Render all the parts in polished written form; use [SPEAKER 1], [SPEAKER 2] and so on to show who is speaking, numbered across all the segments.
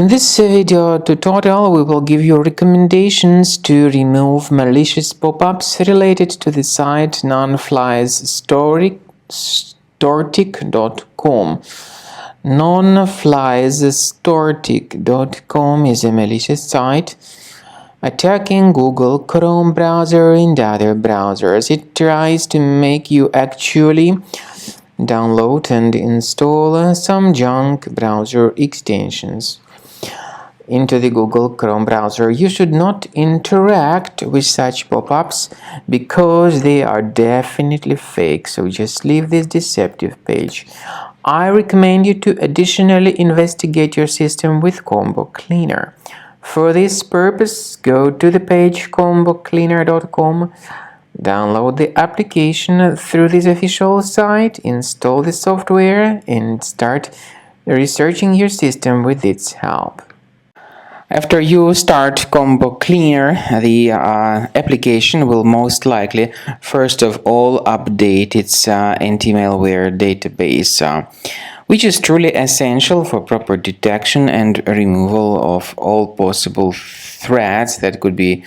[SPEAKER 1] In this video tutorial, we will give you recommendations to remove malicious pop-ups related to the site nonfliestortic.com. Nonfliestortic.com is a malicious site attacking Google Chrome browser and other browsers. It tries to make you actually download and install some junk browser extensions into the Google Chrome browser. You should not interact with such pop-ups because they are definitely fake, so just leave this deceptive page. I recommend you to additionally investigate your system with Combo Cleaner. For this purpose, go to the page combocleaner.com, download the application through this official site, install the software, and start researching your system with its help. After you start Combo Cleaner, the application will most likely first of all update its anti-malware database, which is truly essential for proper detection and removal of all possible threats that could be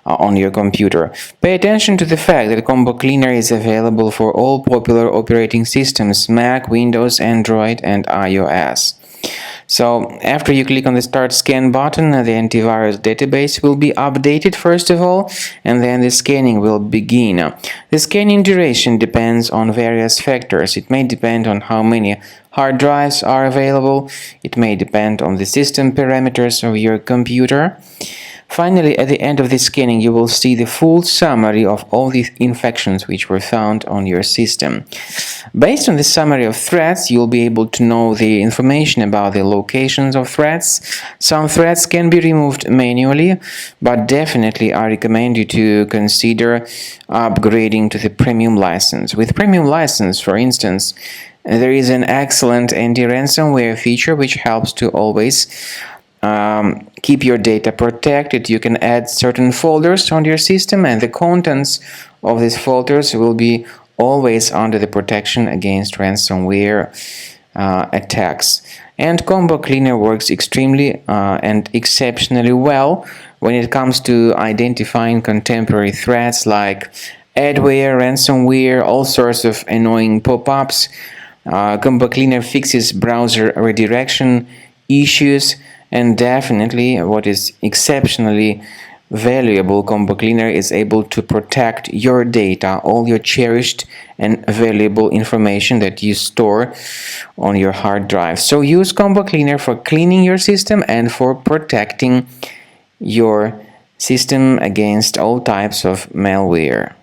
[SPEAKER 1] on your computer. Pay attention to the fact that Combo Cleaner is available for all popular operating systems: Mac, Windows, Android, and iOS. So after you click on the Start Scan button, the antivirus database will be updated first of all, and then the scanning will begin. The scanning duration depends on various factors. It may depend on how many hard drives are available. It may depend on the system parameters of your computer. Finally, at the end of the scanning, you will see the full summary of all the infections which were found on your system. Based on the summary of threats, you'll be able to know the information about the locations of threats. Some threats can be removed manually, but definitely I recommend you to consider upgrading to the premium license. With premium license, for instance, there is an excellent anti-ransomware feature which helps to always keep your data protected. You can add certain folders on your system, and the contents of these folders will be always under the protection against ransomware attacks. And Combo Cleaner works extremely and exceptionally well when it comes to identifying contemporary threats like adware, ransomware, all sorts of annoying pop-ups. Combo Cleaner fixes browser redirection issues. And definitely, what is exceptionally valuable, Combo Cleaner is able to protect your data, all your cherished and valuable information that you store on your hard drive. So use Combo Cleaner for cleaning your system and for protecting your system against all types of malware.